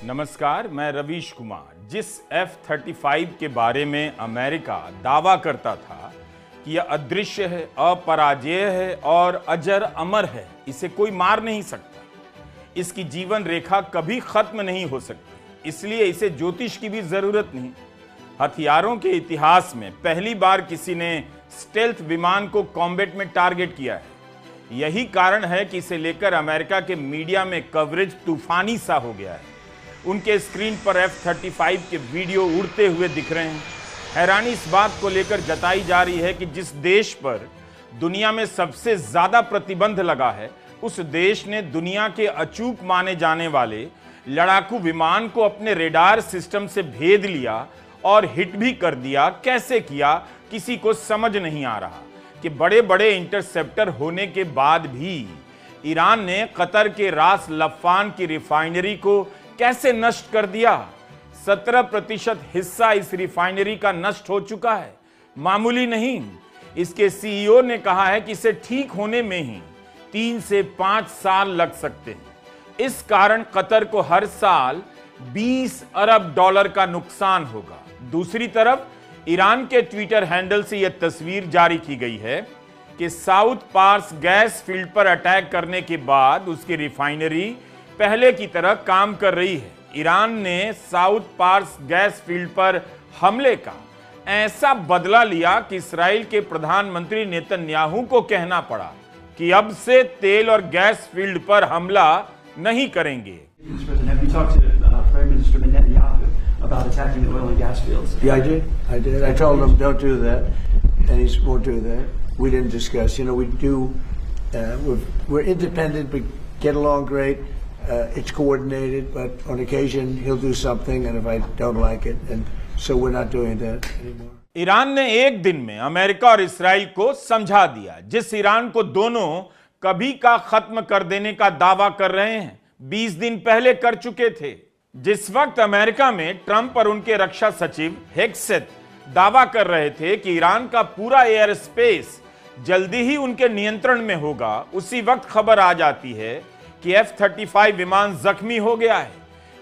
नमस्कार, मैं रवीश कुमार। जिस F-35 के बारे में अमेरिका दावा करता था कि यह अदृश्य है, अपराजेय है और अजर अमर है, इसे कोई मार नहीं सकता, इसकी जीवन रेखा कभी खत्म नहीं हो सकती, इसलिए इसे ज्योतिष की भी जरूरत नहीं। हथियारों के इतिहास में पहली बार किसी ने स्टेल्थ विमान को कॉम्बैट में टारगेट किया है। यही कारण है कि इसे लेकर अमेरिका के मीडिया में कवरेज तूफानी सा हो गया है। उनके स्क्रीन पर F-35 के वीडियो उड़ते हुए दिख रहे हैं। हैरानी इस बात को लेकर जताई जा रही है कि जिस देश पर दुनिया में सबसे ज्यादा प्रतिबंध लगा है, उस देश ने दुनिया के अचूक माने जाने वाले लड़ाकू विमान को अपने रेडार सिस्टम से भेद लिया और हिट भी कर दिया। कैसे किया, किसी को समझ नहीं आ रहा कि बड़े बड़े इंटरसेप्टर होने के बाद भी ईरान ने कतर के रास लफान की रिफाइनरी को कैसे नष्ट कर दिया। 17% हिस्सा इस रिफाइनरी का नष्ट हो चुका है, मामूली नहीं। इसके सीईओ ने कहा है कि इसे ठीक होने में ही 3 से 5 साल लग सकते हैं। इस कारण कतर को हर साल 20 अरब डॉलर का नुकसान होगा। दूसरी तरफ ईरान के ट्विटर हैंडल से यह तस्वीर जारी की गई है कि साउथ पार्स गैस फील्ड पर अटैक करने के बाद उसकी रिफाइनरी पहले की तरह काम कर रही है। ईरान ने साउथ पार्स गैस फील्ड पर हमले का ऐसा बदला लिया कि इस्राएल के प्रधानमंत्री नेतन्याहू को कहना पड़ा कि अब से तेल और गैस फील्ड पर हमला नहीं करेंगे। About attacking the oil and gas fields. Yeah, I did. I told him don't do that, and he won't do that. We didn't discuss. You know, we do. We're independent. We get along great. It's coordinated, but on occasion he'll do something, and if I don't like it, and so we're not doing that anymore. Iran ने एक दिन में America और इस्राएल को समझा दिया। जिस Iran को दोनों कभी का खत्म कर देने का दावा कर रहे हैं, 20 दिन पहले कर चुके थे। जिस वक्त अमेरिका में ट्रंप और उनके रक्षा सचिव हेग्सेथ दावा कर रहे थे कि ईरान का पूरा एयर स्पेस जल्दी ही उनके नियंत्रण में होगा, उसी वक्त खबर आ जाती है कि F-35 विमान जख्मी हो गया है।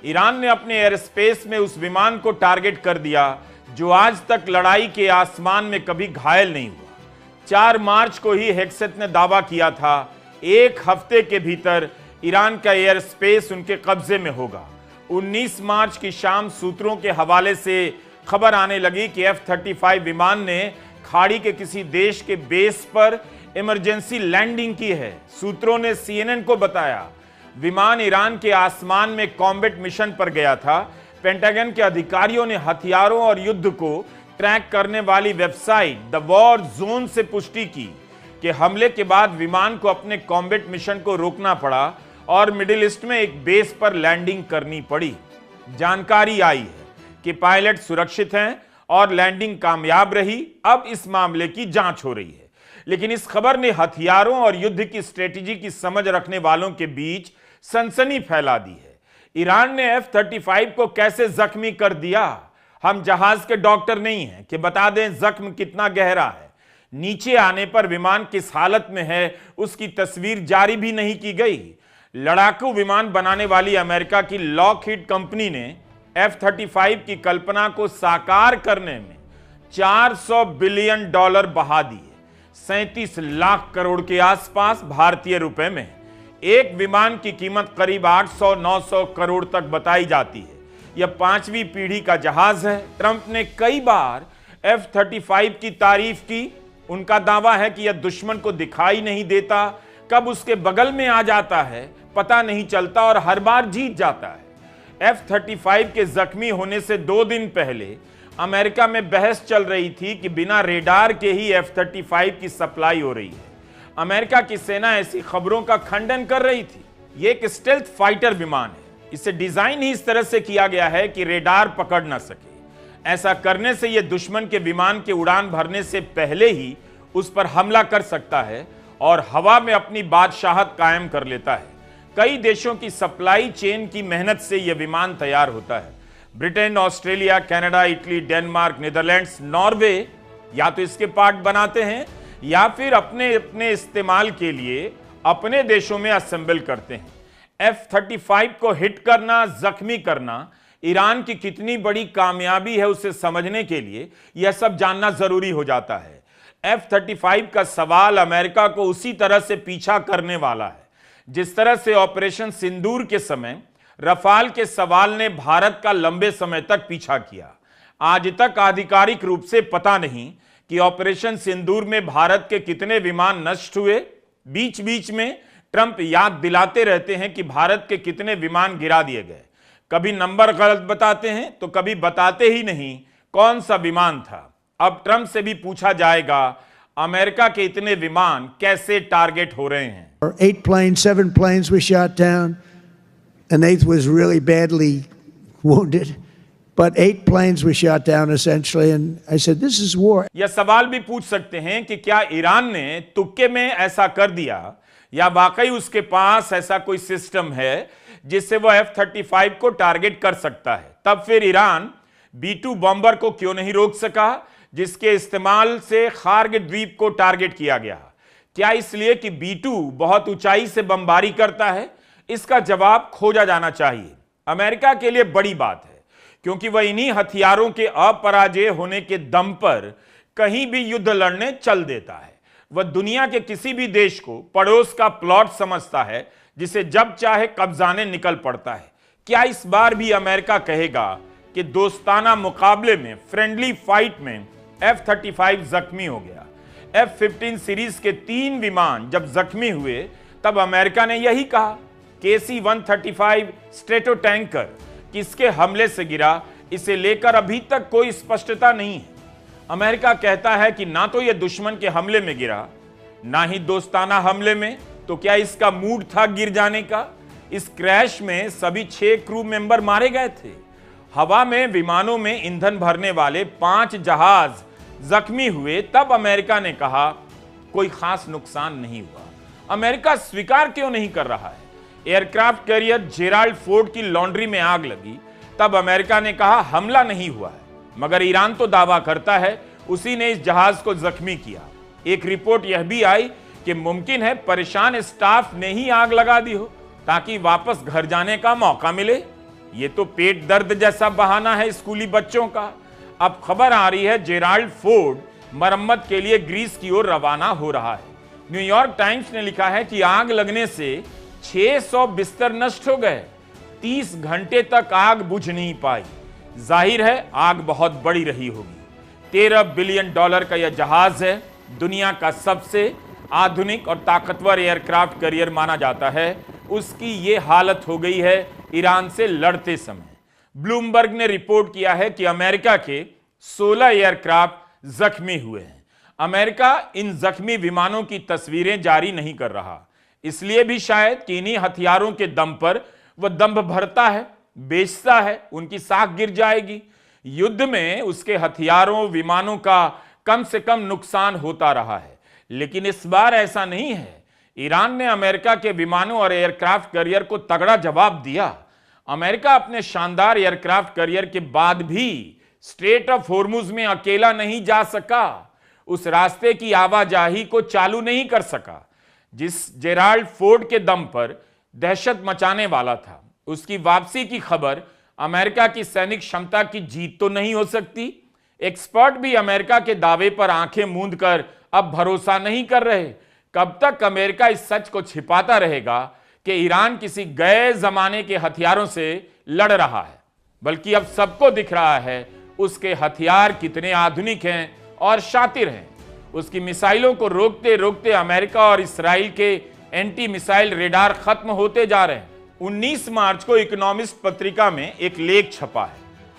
ईरान ने अपने एयर स्पेस में उस विमान को टारगेट कर दिया जो आज तक लड़ाई के आसमान में कभी घायल नहीं हुआ। 4 मार्च को ही हेग्सेथ ने दावा किया था, एक हफ्ते के भीतर ईरान का एयर स्पेस उनके कब्जे में होगा। 19 मार्च की शाम सूत्रों के हवाले से खबर आने लगी कि F-35 विमान ने खाड़ी के किसी देश के बेस पर इमरजेंसी लैंडिंग की है। सूत्रों ने CNN को बताया विमान ईरान के आसमान में कॉम्बैट मिशन पर गया था। पेंटागन के अधिकारियों ने हथियारों और युद्ध को ट्रैक करने वाली वेबसाइट द वॉर जोन से पुष्टि की कि हमले के बाद विमान को अपने कॉम्बैट मिशन को रोकना पड़ा और मिडिल ईस्ट में एक बेस पर लैंडिंग करनी पड़ी। जानकारी आई है कि पायलट सुरक्षित हैं और लैंडिंग कामयाब रही। अब इस मामले की जांच हो रही है, लेकिन इस खबर ने हथियारों और युद्ध की स्ट्रेटेजी की समझ रखने वालों के बीच सनसनी फैला दी है। ईरान ने F-35 को कैसे जख्मी कर दिया? हम जहाज के डॉक्टर नहीं हैं कि बता दें जख्म कितना गहरा है। नीचे आने पर विमान किस हालत में है उसकी तस्वीर जारी भी नहीं की गई। लड़ाकू विमान बनाने वाली अमेरिका की लॉकहीड कंपनी ने F-35 की कल्पना को साकार करने में $400 बिलियन बहा दिए, 37 लाख करोड़ के आसपास भारतीय रुपए में। एक विमान की कीमत करीब 800-900 करोड़ तक बताई जाती है। यह 5वीं पीढ़ी का जहाज है। ट्रंप ने कई बार F-35 की तारीफ की। उनका दावा है कि यह दुश्मन को दिखाई नहीं देता, कब उसके बगल में आ जाता है पता नहीं चलता और हर बार जीत जाता है। F-35 के जख्मी होने से 2 दिन पहले अमेरिका में बहस चल रही थी कि बिना रेडार के ही F-35 की सप्लाई हो रही है। अमेरिका की सेना ऐसी खबरों का खंडन कर रही थी। यह एक स्टेल्थ फाइटर विमान है। इसे डिजाइन ही इस तरह से किया गया है कि रेडार पकड़ ना सके। ऐसा करने से यह दुश्मन के विमान के उड़ान भरने से पहले ही उस पर हमला कर सकता है और हवा में अपनी बादशाहत कायम कर लेता है। कई देशों की सप्लाई चेन की मेहनत से यह विमान तैयार होता है। Britain, Australia, Canada, Italy, Denmark, Netherlands, Norway या तो इसके पार्ट बनाते हैं या फिर अपने इस्तेमाल के लिए अपने देशों में असेंबल करते हैं। F-35 को हिट करना, जख्मी करना ईरान की कितनी बड़ी कामयाबी है उसे समझने के लिए यह सब जानना जरूरी हो जाता है। F-35 का सवाल अमेरिका को उसी तरह से पीछा करने वाला है जिस तरह से ऑपरेशन सिंदूर के समय रफाल के सवाल ने भारत का लंबे समय तक पीछा किया। आज तक आधिकारिक रूप से पता नहीं कि ऑपरेशन सिंदूर में भारत के कितने विमान नष्ट हुए। बीच बीच में ट्रंप याद दिलाते रहते हैं कि भारत के कितने विमान गिरा दिए गए। कभी नंबर गलत बताते हैं तो कभी बताते ही नहीं कौन सा विमान था। अब ट्रंप से भी पूछा जाएगा अमेरिका के इतने विमान कैसे टारगेट हो रहे हैं। 8 planes, 7 planes were shot down. An 8th was really badly wounded. But 8 planes were shot down essentially, and I said, "This is war." यह सवाल भी पूछ सकते हैं कि क्या ईरान ने तुक्के में ऐसा कर दिया या वाकई उसके पास ऐसा कोई सिस्टम है जिससे वो F-35 को टारगेट कर सकता है। तब फिर ईरान B-2 बॉम्बर को क्यों नहीं रोक सका जिसके इस्तेमाल से खार्ग द्वीप को टारगेट किया गया। क्या इसलिए कि B-2 बहुत ऊंचाई से बमबारी करता है? इसका जवाब खोजा जाना चाहिए। अमेरिका के लिए बड़ी बात है क्योंकि वह इन्हीं हथियारों के अपराजय होने के दम पर कहीं भी युद्ध लड़ने चल देता है। वह दुनिया के किसी भी देश को पड़ोस का प्लॉट समझता है जिसे जब चाहे कब्जाने निकल पड़ता है। क्या इस बार भी अमेरिका कहेगा कि दोस्ताना मुकाबले में, फ्रेंडली फाइट में F-35 जख्मी हो गया? F-15 सीरीज के 3 विमान जब जख्मी हुए तब अमेरिका ने यही कहा। KC-135 स्ट्रेटो टैंकर किसके हमले से गिरा इसे लेकर अभी तक कोई स्पष्टता नहीं है। अमेरिका कहता है कि ना तो यह दुश्मन के हमले में गिरा ना ही दोस्ताना हमले में, तो क्या इसका मूड था गिर जाने का? इस क्रैश में सभी 6 क्रू मेंबर मारे गए थे। हवा में विमानों में ईंधन भरने वाले 5 जहाज जख्मी हुए तब अमेरिका ने कहा कोई खास नुकसान नहीं हुआ। अमेरिका स्वीकार क्यों नहीं कर रहा है? एयरक्राफ्ट कैरियर जेराल्ड फोर्ड की लॉन्ड्री में आग लगी तब अमेरिका ने कहा हमला नहीं हुआ है, मगर ईरान तो दावा करता है उसी ने इस जहाज को जख्मी किया। एक रिपोर्ट यह भी आई कि मुमकिन है परेशान स्टाफ ने ही आग लगा दी हो ताकि वापस घर जाने का मौका मिले। ये तो पेट दर्द जैसा बहाना है स्कूली बच्चों का। अब खबर आ रही है जेराल्ड फोर्ड मरम्मत के लिए ग्रीस की ओर रवाना हो रहा है। न्यूयॉर्क टाइम्स ने लिखा है कि आग लगने से 600 बिस्तर नष्ट हो गए। 30 घंटे तक आग बुझ नहीं पाई। जाहिर है आग बहुत बड़ी रही होगी। $13 बिलियन का यह जहाज है। दुनिया का सबसे आधुनिक और ताकतवर एयरक्राफ्ट कैरियर माना जाता है। उसकी ये हालत हो गई है ईरान से लड़ते समय। ब्लूमबर्ग ने रिपोर्ट किया है कि अमेरिका के 16 एयरक्राफ्ट जख्मी हुए हैं। अमेरिका इन जख्मी विमानों की तस्वीरें जारी नहीं कर रहा, इसलिए भी शायद कि इन्हीं हथियारों के दम पर वह दंभ भरता है, बेचता है, उनकी साख गिर जाएगी। युद्ध में उसके हथियारों, विमानों का कम से कम नुकसान होता रहा है, लेकिन इस बार ऐसा नहीं है। ईरान ने अमेरिका के विमानों और एयरक्राफ्ट कैरियर को तगड़ा जवाब दिया। अमेरिका अपने शानदार एयरक्राफ्ट कैरियर के बाद भी स्ट्रेट ऑफ हॉर्मुज में अकेला नहीं जा सका। उस रास्ते की आवाजाही को चालू नहीं कर सका जिस जेराल्ड फोर्ड के दम पर दहशत मचाने वाला था। उसकी वापसी की खबर अमेरिका की सैनिक क्षमता की जीत तो नहीं हो सकती। एक्सपर्ट भी अमेरिका के दावे पर आंखें मूंद कर अब भरोसा नहीं कर रहे। कब तक अमेरिका इस सच को छिपाता रहेगा कि ईरान किसी गए जमाने के हथियारों से लड़ रहा है, बल्कि अब सबको दिख रहा है उसके हथियार कितने आधुनिक हैं और शातिर हैं। उसकी मिसाइलों को रोकते रोकते अमेरिका और इसराइल के एंटी मिसाइल रेडार खत्म होते जा रहे हैं। 19 मार्च को इकोनॉमिस्ट पत्रिका में एक लेख छपा है,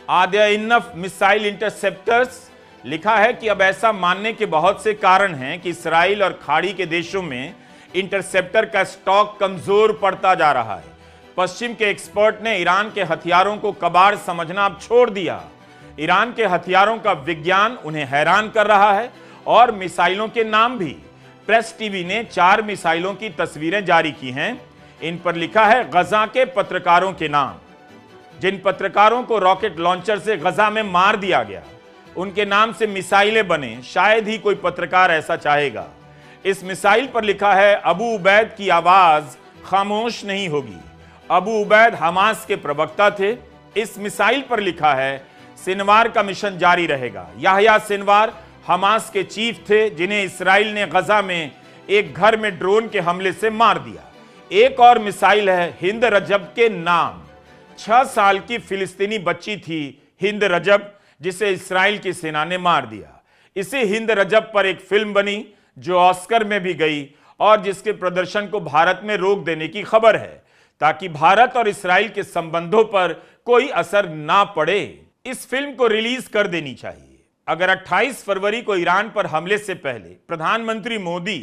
are there enough missile interceptors. लिखा है कि अब ऐसा मानने के बहुत से कारण हैं कि इसराइल और खाड़ी के देशों में इंटरसेप्टर का स्टॉक कमजोर पड़ता जा रहा है। पश्चिम के एक्सपर्ट ने ईरान के हथियारों को कबाड़ समझना अब छोड़ दिया। ईरान के हथियारों का विज्ञान उन्हें हैरान कर रहा है और मिसाइलों के नाम भी। प्रेस टीवी ने 4 मिसाइलों की तस्वीरें जारी की हैं। इन पर लिखा है गजा के पत्रकारों के नाम। जिन पत्रकारों को रॉकेट लॉन्चर से गजा में मार दिया गया उनके नाम से मिसाइलें बने, शायद ही कोई पत्रकार ऐसा चाहेगा। इस मिसाइल पर लिखा है अबू उबैद की आवाज खामोश नहीं होगी अबू उबैद हमास के प्रवक्ता थे। इस मिसाइल पर लिखा है, सिनवार का मिशन जारी रहेगा। याह्या सिनवार हमास के चीफ थे, जिन्हें इस्राइल ने गजा में एक घर में ड्रोन के हमले से मार दिया। एक और मिसाइल है हिंद रजब के नाम। 6 साल की फिलिस्तीनी बच्ची थी हिंद रजब, जिसे इस्राइल की सेना ने मार दिया। इसी हिंद रजब पर एक फिल्म बनी जो ऑस्कर में भी गई और जिसके प्रदर्शन को भारत में रोक देने की खबर है, ताकि भारत और इस्राइल के संबंधों पर कोई असर ना पड़े। इस फिल्म को रिलीज कर देनी चाहिए। अगर 28 फरवरी को ईरान पर हमले से पहले प्रधानमंत्री मोदी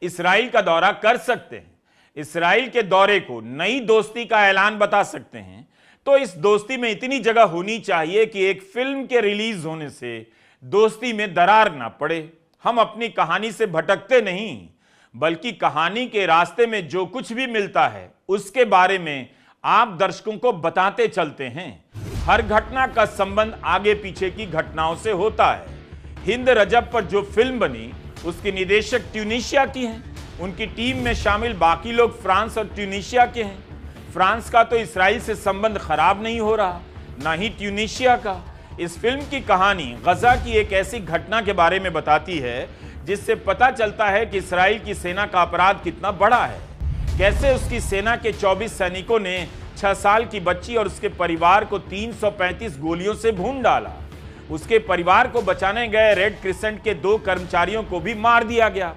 इस्राइल का दौरा कर सकते हैं, इस्राइल के दौरे को नई दोस्ती का ऐलान बता सकते हैं, तो इस दोस्ती में इतनी जगह होनी चाहिए कि एक फिल्म के रिलीज होने से दोस्ती में दरार ना पड़े। हम अपनी कहानी से भटकते नहीं, बल्कि कहानी के रास्ते में जो कुछ भी मिलता है उसके बारे में आप दर्शकों को बताते चलते हैं। हर घटना का संबंध आगे पीछे की घटनाओं से होता है। हिंद रजब पर जो फिल्म बनी उसकी निदेशक ट्यूनीशिया की हैं। उनकी टीम में शामिल बाकी लोग फ्रांस और ट्यूनीशिया के हैं। फ्रांस का तो इस्राइल से संबंध खराब नहीं हो रहा, ना ही ट्यूनीशिया का। इस फिल्म की कहानी गजा की एक ऐसी घटना के बारे में बताती है जिससे पता चलता है कि इस्राइल की सेना का अपराध कितना बड़ा है। कैसे उसकी सेना के 24 सैनिकों ने 6 साल की बच्ची और उसके परिवार को 335 गोलियों से भून डाला। उसके परिवार को बचाने गए रेड क्रिसेंट के 2 कर्मचारियों को भी मार दिया गया।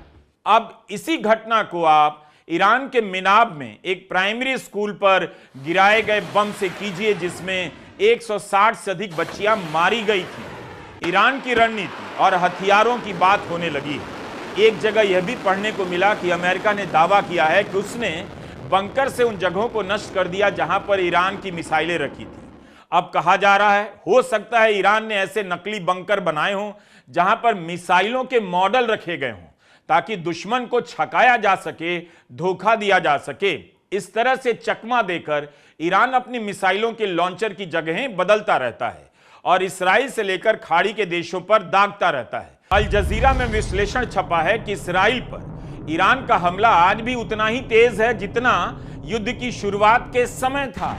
अब इसी घटना को आप ईरान के मिनाब में एक प्राइमरी स्कूल पर गिराए गए बम से कीजिए, जिसमें 160 से अधिक बच्चियां मारी गई थी। ईरान की रणनीति और हथियारों की बात होने लगी है। एक जगह यह भी पढ़ने को मिला कि अमेरिका ने दावा किया है कि उसने बंकर से उन जगहों को नष्ट कर दिया जहां पर ईरान की मिसाइलें रखी थी। अब कहा जा रहा है, हो सकता है ईरान ने ऐसे नकली बंकर बनाए हों जहां पर मिसाइलों के मॉडल रखे गए हों, ताकि दुश्मन को छकाया जा सके, धोखा दिया जा सके। इस तरह से चकमा देकर ईरान अपनी मिसाइलों के लॉन्चर की जगहें बदलता रहता है और इस्राइल से लेकर खाड़ी के देशों पर दागता रहता है। अल जजीरा में विश्लेषण छपा है कि इस्राइल पर ईरान का हमला आज भी उतना ही तेज है जितना युद्ध की शुरुआत के समय था।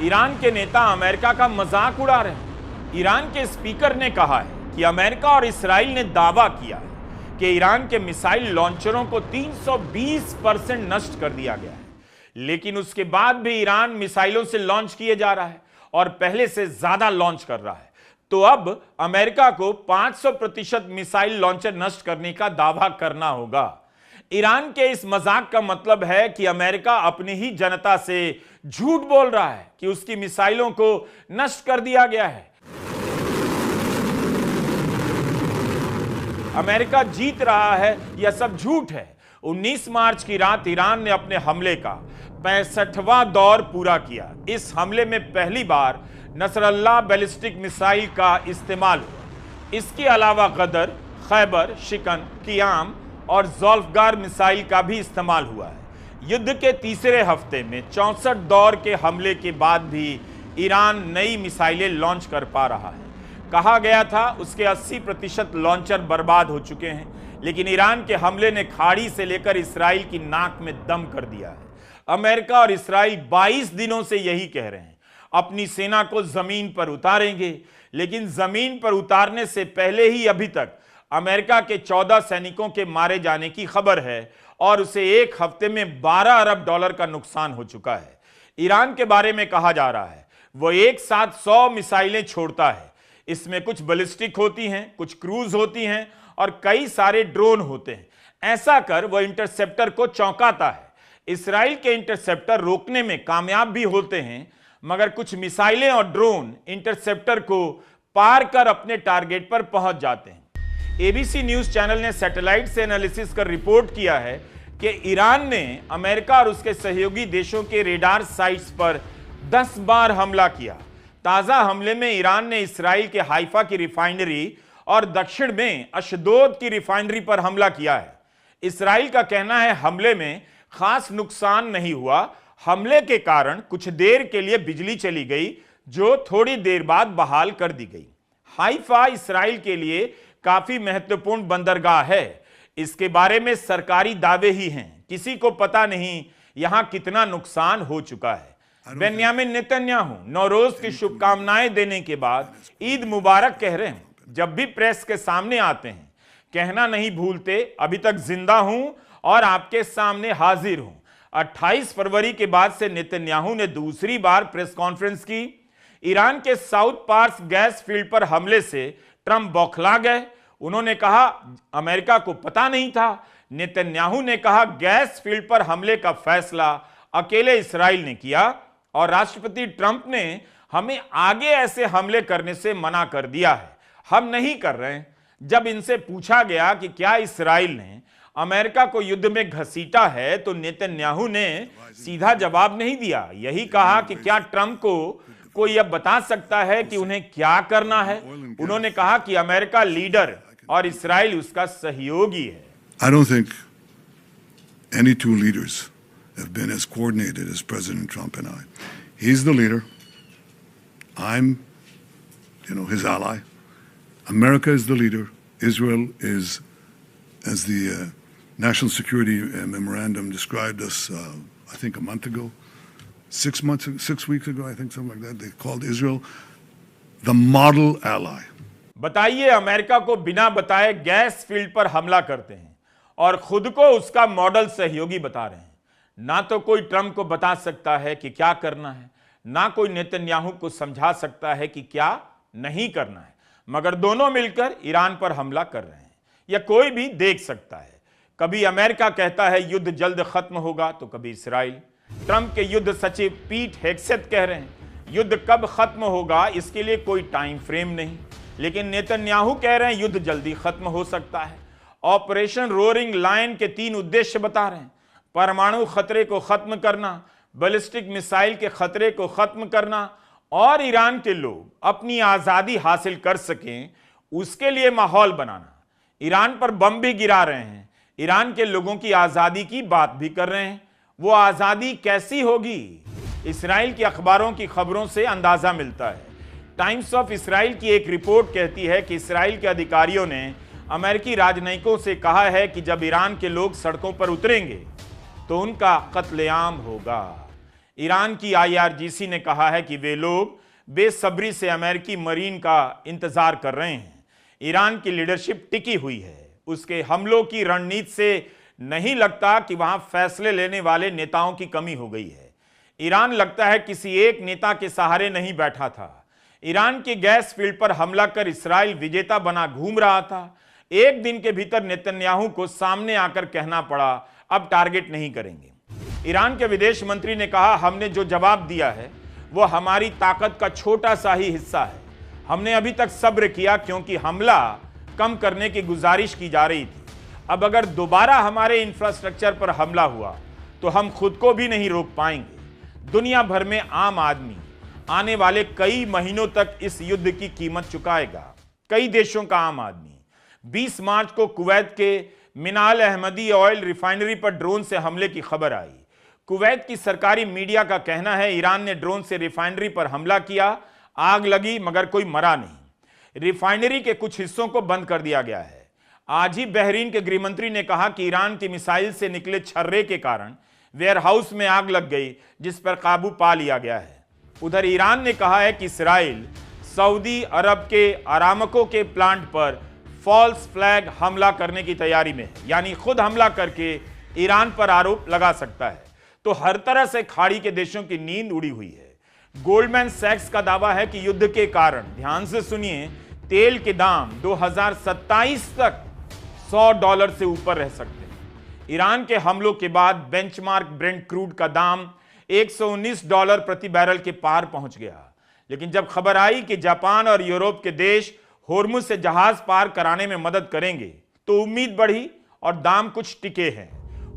ईरान के नेता अमेरिका का मजाक उड़ा रहे हैं। ईरान के स्पीकर ने कहा है कि अमेरिका और इस्राइल ने दावा किया है कि ईरान के मिसाइल लॉन्चरों को 320% नष्ट कर दिया गया है, लेकिन उसके बाद भी ईरान मिसाइलों से लॉन्च किए जा रहा है और पहले से ज्यादा लॉन्च कर रहा है। तो अब अमेरिका को 500% मिसाइल लॉन्चर नष्ट करने का दावा करना होगा। ईरान के इस मजाक का मतलब है कि अमेरिका अपनी ही जनता से झूठ बोल रहा है कि उसकी मिसाइलों को नष्ट कर दिया गया है। अमेरिका जीत रहा है, यह सब झूठ है। 19 मार्च की रात ईरान ने अपने हमले का 65वां दौर पूरा किया। इस हमले में पहली बार नसरल्लाह बैलिस्टिक मिसाइल का इस्तेमाल हुआ। इसके अलावा गदर, खैबर, शिकन, कियाम और ज़ोल्फगार मिसाइल का भी इस्तेमाल हुआ है। युद्ध के तीसरे हफ्ते में 64 दौर के हमले के बाद भी ईरान नई मिसाइलें लॉन्च कर पा रहा है। कहा गया था उसके 80% लॉन्चर बर्बाद हो चुके हैं, लेकिन ईरान के हमले ने खाड़ी से लेकर इस्राइल की नाक में दम कर दिया है। अमेरिका और इस्राइल 22 दिनों से यही कह रहे हैं, अपनी सेना को जमीन पर उतारेंगे, लेकिन जमीन पर उतारने से पहले ही अभी तक अमेरिका के 14 सैनिकों के मारे जाने की खबर है और उसे एक हफ्ते में $12 अरब का नुकसान हो चुका है। ईरान के बारे में कहा जा रहा है वो एक साथ 100 मिसाइलें छोड़ता है। इसमें कुछ बैलिस्टिक होती हैं, कुछ क्रूज होती हैं और कई सारे ड्रोन होते हैं। ऐसा कर वह इंटरसेप्टर को चौंकाता है। इस्राइल के इंटरसेप्टर रोकने में कामयाब भी होते हैं, मगर कुछ मिसाइलें और ड्रोन इंटरसेप्टर को पार कर अपने टारगेट पर पहुंच जाते हैं। एबीसी न्यूज चैनल ने सैटेलाइट से एनालिसिस कर रिपोर्ट किया है कि ईरान ने अमेरिका और उसके सहयोगी देशों के रेडार साइट्स पर 10 बार हमला किया। ताजा हमले में ईरान ने इस्राइल के हाइफा की रिफाइनरी और दक्षिण में अशदोद की रिफाइनरी पर हमला किया है। इस्राइल का कहना है हमले में खास नुकसान नहीं हुआ। हमले के कारण कुछ देर के लिए बिजली चली गई, जो थोड़ी देर बाद बहाल कर दी गई। हाइफा इस्राइल के लिए काफी महत्वपूर्ण बंदरगाह है। इसके बारे में सरकारी दावे ही हैं, किसी को पता नहीं यहां कितना नुकसान हो चुका है। बेन्यामिन नेतन्याहू नौरोज की शुभकामनाएं देने के बाद ईद मुबारक कह रहे हैं। जब भी प्रेस के सामने आते हैं कहना नहीं भूलते, अभी तक जिंदा हूं और आपके सामने हाजिर हूं। 28 फरवरी के बाद से नेतन्याहू ने दूसरी बार प्रेस कॉन्फ्रेंस की। ईरान के साउथ पार्स गैस फील्ड पर हमले से ट्रंप बौखला गए। उन्होंने कहा अमेरिका को पता नहीं था। नेतन्याहू ने कहा गैस फील्ड पर हमले का फैसला अकेले इस्राइल ने किया और राष्ट्रपति ट्रंप ने हमें आगे ऐसे हमले करने से मना कर दिया है, हम नहीं कर रहे हैं। जब इनसे पूछा गया कि क्या इस्राइल ने अमेरिका को युद्ध में घसीटा है तो नेतन्याहू ने सीधा जवाब नहीं दिया। यही कहा कि क्या ट्रंप को कोई यह बता सकता है कि उन्हें क्या करना है। उन्होंने कहा कि अमेरिका लीडर और इस्राइल उसका सहयोगी है। I don't think any two leaders have been as coordinated as President Trump and I. He's the leader. I'm, his ally. America is the leader. Israel is, as the National Security Memorandum described us, I think a month ago, 6 weeks ago, I think something like that. They called Israel the model ally. बताइए, America को बिना बताए gas field पर हमला करते हैं और खुद को उसका मॉडल सहयोगी बता रहे हैं। ना तो कोई ट्रंप को बता सकता है कि क्या करना है, ना कोई नेतन्याहू को समझा सकता है कि क्या नहीं करना है, मगर दोनों मिलकर ईरान पर हमला कर रहे हैं। यह कोई भी देख सकता है। कभी अमेरिका कहता है युद्ध जल्द खत्म होगा तो कभी इस्राइल। ट्रंप के युद्ध सचिव पीट हेग्सेथ कह रहे हैं युद्ध कब खत्म होगा इसके लिए कोई टाइम फ्रेम नहीं, लेकिन नेतन्याहू कह रहे हैं युद्ध जल्दी खत्म हो सकता है। ऑपरेशन रोरिंग लायन के 3 उद्देश्य बता रहे हैं: परमाणु खतरे को खत्म करना, बैलिस्टिक मिसाइल के खतरे को खत्म करना और ईरान के लोग अपनी आजादी हासिल कर सकें उसके लिए माहौल बनाना। ईरान पर बम भी गिरा रहे हैं, ईरान के लोगों की आजादी की बात भी कर रहे हैं। वो आजादी कैसी होगी, इस्राइल के अखबारों की खबरों से अंदाजा मिलता है। टाइम्स ऑफ इस्राइल की एक रिपोर्ट कहती है कि इस्राइल के अधिकारियों ने अमेरिकी राजनयिकों से कहा है कि जब ईरान के लोग सड़कों पर उतरेंगे तो उनका कत्लेआम होगा। ईरान की IRGC ने कहा है कि वे लोग बेसब्री से अमेरिकी मरीन का इंतजार कर रहे हैं। ईरान की लीडरशिप टिकी हुई है, उसके हमलों की रणनीति से नहीं लगता कि वहां फैसले लेने वाले नेताओं की कमी हो गई है। ईरान लगता है किसी एक नेता के सहारे नहीं बैठा था। ईरान के गैस फील्ड पर हमला कर इस्राइल विजेता बना घूम रहा था। एक दिन के भीतर नेतन्याहू को सामने आकर कहना पड़ा अब टारगेट नहीं करेंगे। ईरान के विदेश मंत्री ने कहा हमने जो जवाब दिया है वो हमारी ताकत का छोटा सा ही हिस्सा है। हमने अभी तक सब्र किया क्योंकि हमला कम करने की गुजारिश की जा रही थी। अब अगर दोबारा हमारे इंफ्रास्ट्रक्चर पर हमला हुआ तो हम खुद को भी नहीं रोक पाएंगे। दुनिया भर में आम आदमी आने वाले कई महीनों तक इस युद्ध की कीमत चुकाएगा। कई देशों का आम आदमी। 20 मार्च को कुवैत के मिनाल अहमदी ऑयल रिफाइनरी पर ड्रोन से हमले की खबर आई। कुवैत की सरकारी मीडिया का कहना है ईरान ने ड्रोन से रिफाइनरी पर हमला किया, आग लगी मगर कोई मरा नहीं। रिफाइनरी के कुछ हिस्सों को बंद कर दिया गया है। आज ही बहरीन के गृहमंत्री ने कहा कि ईरान की मिसाइल से निकले छर्रे के कारण वेयरहाउस में आग लग गई जिस पर काबू पा लिया गया है। उधर ईरान ने कहा है कि इस्राइल सऊदी अरब के अरामको के प्लांट पर फॉल्स फ्लैग हमला करने की तैयारी में है, यानी खुद हमला करके ईरान पर आरोप लगा सकता है। तो हर तरह से खाड़ी के देशों की नींद उड़ी हुई है। गोल्डमैन सैक्स का दावा है कि युद्ध के कारण, ध्यान से सुनिए, तेल के दाम 2027 तक $100 से ऊपर रह सकते हैं। ईरान के हमलों के बाद बेंचमार्क ब्रेंट क्रूड का दाम $119 प्रति बैरल के पार पहुंच गया। लेकिन जब खबर आई कि जापान और यूरोप के देश होर्मुज से जहाज पार कराने में मदद करेंगे तो उम्मीद बढ़ी और दाम कुछ टिके हैं।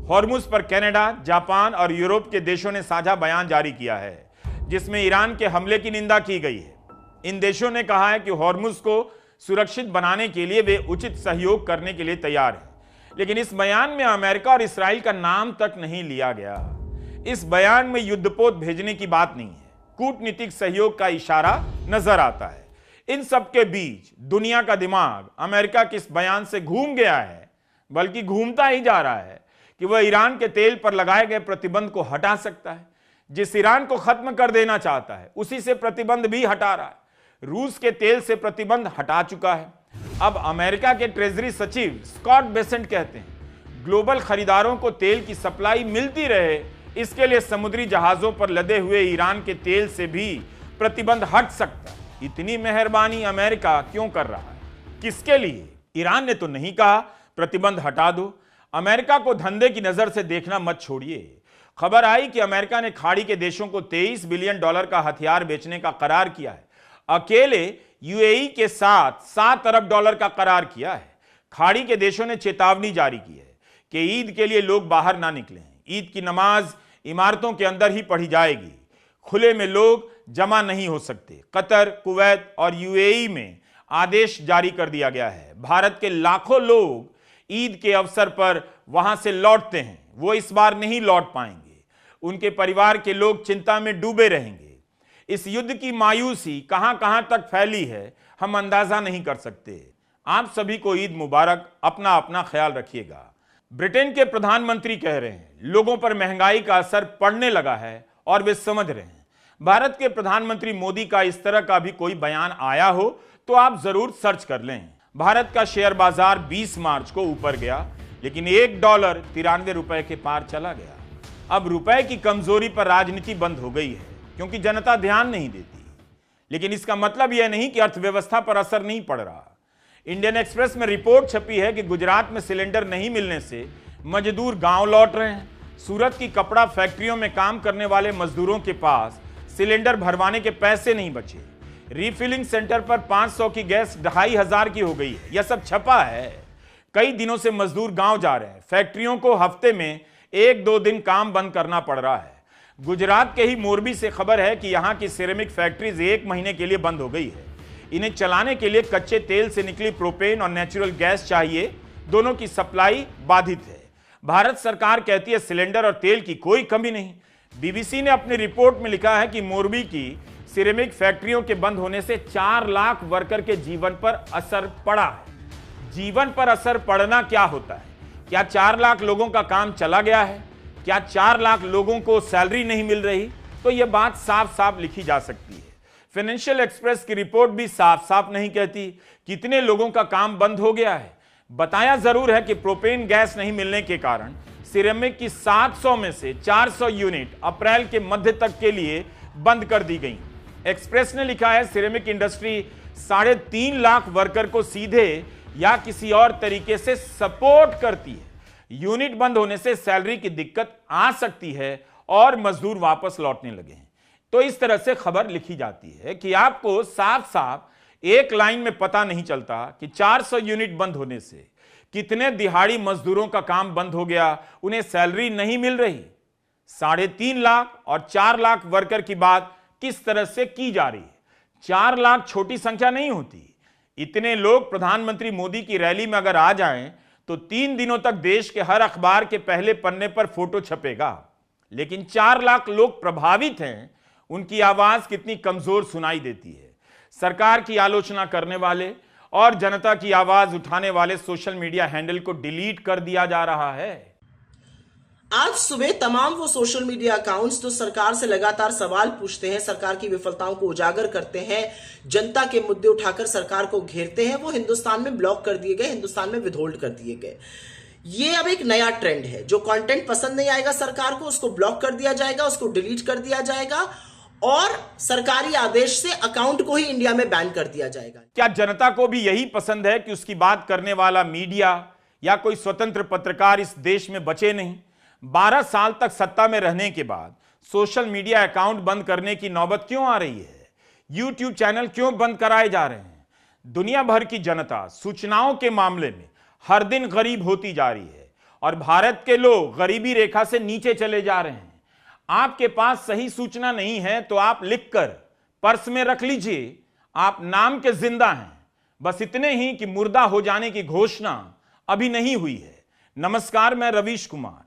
होर्मुज पर कनाडा, जापान और यूरोप के देशों ने साझा बयान जारी किया है जिसमें ईरान के हमले की निंदा की गई है। इन देशों ने कहा है कि होर्मुज को सुरक्षित बनाने के लिए वे उचित सहयोग करने के लिए तैयार हैं। लेकिन इस बयान में अमेरिका और इस्राइल का नाम तक नहीं लिया गया। इस बयान में युद्धपोत भेजने की बात नहीं है, कूटनीतिक सहयोग का इशारा नजर आता है। इन सब के बीच दुनिया का दिमाग अमेरिका के इस बयान से घूम गया है, बल्कि घूमता ही जा रहा है कि वह ईरान के तेल पर लगाए गए प्रतिबंध को हटा सकता है। जिस ईरान को खत्म कर देना चाहता है उसी से प्रतिबंध भी हटा रहा है। रूस के तेल से प्रतिबंध हटा चुका है। अब अमेरिका के ट्रेजरी सचिव स्कॉट बेसेंट कहते हैं ग्लोबल खरीदारों को तेल की सप्लाई मिलती रहे, इसके लिए समुद्री जहाजों पर लदे हुए ईरान के तेल से भी प्रतिबंध हट सकता है। इतनी मेहरबानी अमेरिका क्यों कर रहा है? किसके लिए? ईरान ने तो नहीं कहा प्रतिबंध हटा दो। अमेरिका को धंधे की नजर से देखना मत छोड़िए। खबर आई कि अमेरिका ने खाड़ी के देशों को $23 बिलियन का हथियार बेचने का करार किया है। अकेले यूएई के साथ $7 अरब का करार किया है। खाड़ी के देशों ने चेतावनी जारी की है कि ईद के लिए लोग बाहर ना निकलें। ईद की नमाज इमारतों के अंदर ही पढ़ी जाएगी, खुले में लोग जमा नहीं हो सकते। कतर, कुवैत और यूएई में आदेश जारी कर दिया गया है। भारत के लाखों लोग ईद के अवसर पर वहां से लौटते हैं, वो इस बार नहीं लौट पाएंगे। उनके परिवार के लोग चिंता में डूबे रहेंगे। इस युद्ध की मायूसी कहां कहां तक फैली है हम अंदाजा नहीं कर सकते। आप सभी को ईद मुबारक। अपना अपना ख्याल रखिएगा। ब्रिटेन के प्रधानमंत्री कह रहे हैं लोगों पर महंगाई का असर पड़ने लगा है और वे समझ रहे हैं। भारत के प्रधानमंत्री मोदी का इस तरह का भी कोई बयान आया हो तो आप जरूर सर्च कर लें। भारत का शेयर बाजार 20 मार्च को ऊपर गया, लेकिन $1 93 के पार चला गया। अब रुपए की कमजोरी पर राजनीति बंद हो गई है क्योंकि जनता ध्यान नहीं देती। लेकिन इसका मतलब यह नहीं कि अर्थव्यवस्था पर असर नहीं पड़ रहा। इंडियन एक्सप्रेस में रिपोर्ट छपी है कि गुजरात में सिलेंडर नहीं मिलने से मजदूर गांव लौट रहे हैं। सूरत की कपड़ा फैक्ट्रियों में काम करने वाले मजदूरों के पास सिलेंडर भरवाने के पैसे नहीं बचे। रिफिलिंग सेंटर पर 500 की गैस 2500 की हो गई है। यह सब छपा है। कई दिनों से मजदूर गांव जा रहे हैं। फैक्ट्रियों को हफ्ते में 1-2 दिन काम बंद करना पड़ रहा है। गुजरात के ही मोरबी से खबर है कि यहां की सिरेमिक फैक्ट्रीज 1 महीने के लिए बंद हो गई है। इन्हें चलाने के लिए कच्चे तेल से निकली प्रोपेन और नेचुरल गैस चाहिए। दोनों की सप्लाई बाधित है। भारत सरकार कहती है सिलेंडर और तेल की कोई कमी नहीं। बीबीसी ने अपनी रिपोर्ट में लिखा है कि मोरबी की सिरेमिक फैक्ट्रियों के बंद होने से 4 लाख वर्कर के जीवन पर असर पड़ा है। जीवन पर असर पड़ना क्या होता है? क्या 4 लाख लोगों का काम चला गया है? क्या 4 लाख लोगों को सैलरी नहीं मिल रही? तो यह बात साफ साफ लिखी जा सकती है। फाइनेंशियल एक्सप्रेस की रिपोर्ट भी साफ साफ नहीं कहती कितने लोगों का काम बंद हो गया है। बताया जरूर है कि प्रोपेन गैस नहीं मिलने के कारण सिरेमिक की 700 में से 400 यूनिट अप्रैल के मध्य तक के लिए बंद कर दी गई। एक्सप्रेस ने लिखा है सिरेमिक इंडस्ट्री 3.5 लाख वर्कर को सीधे या किसी और तरीके से सपोर्ट करती है। यूनिट बंद होने से सैलरी की दिक्कत आ सकती है और मजदूर वापस लौटने लगे हैं। तो इस तरह से खबर लिखी जाती है कि आपको साफ साफ एक लाइन में पता नहीं चलता कि 400 यूनिट बंद होने से कितने दिहाड़ी मजदूरों का काम बंद हो गया, उन्हें सैलरी नहीं मिल रही। 3.5 लाख और 4 लाख वर्कर की बात किस तरह से की जा रही है? 4 लाख छोटी संख्या नहीं होती। इतने लोग प्रधानमंत्री मोदी की रैली में अगर आ जाएं तो 3 दिनों तक देश के हर अखबार के पहले पन्ने पर फोटो छपेगा। लेकिन 4 लाख लोग प्रभावित हैं, उनकी आवाज कितनी कमजोर सुनाई देती है। सरकार की आलोचना करने वाले और जनता की आवाज उठाने वाले सोशल मीडिया हैंडल को डिलीट कर दिया जा रहा है। आज सुबह तमाम वो सोशल मीडिया अकाउंट्स जो सरकार से लगातार सवाल पूछते हैं, सरकार की विफलताओं को उजागर करते हैं, जनता के मुद्दे उठाकर सरकार को घेरते हैं, वो हिंदुस्तान में ब्लॉक कर दिए गए, हिंदुस्तान में विथहोल्ड कर दिए गए। ये अब एक नया ट्रेंड है। जो कंटेंट पसंद नहीं आएगा सरकार को, उसको ब्लॉक कर दिया जाएगा, उसको डिलीट कर दिया जाएगा और सरकारी आदेश से अकाउंट को ही इंडिया में बैन कर दिया जाएगा। क्या जनता को भी यही पसंद है कि उसकी बात करने वाला मीडिया या कोई स्वतंत्र पत्रकार इस देश में बचे नहीं? 12 साल तक सत्ता में रहने के बाद सोशल मीडिया अकाउंट बंद करने की नौबत क्यों आ रही है? यूट्यूब चैनल क्यों बंद कराए जा रहे हैं? दुनिया भर की जनता सूचनाओं के मामले में हर दिन गरीब होती जा रही है और भारत के लोग गरीबी रेखा से नीचे चले जा रहे हैं। आपके पास सही सूचना नहीं है तो आप लिखकर पर्स में रख लीजिए, आप नाम के जिंदा हैं। बस इतने ही कि मुर्दा हो जाने की घोषणा अभी नहीं हुई है। नमस्कार, मैं रवीश कुमार।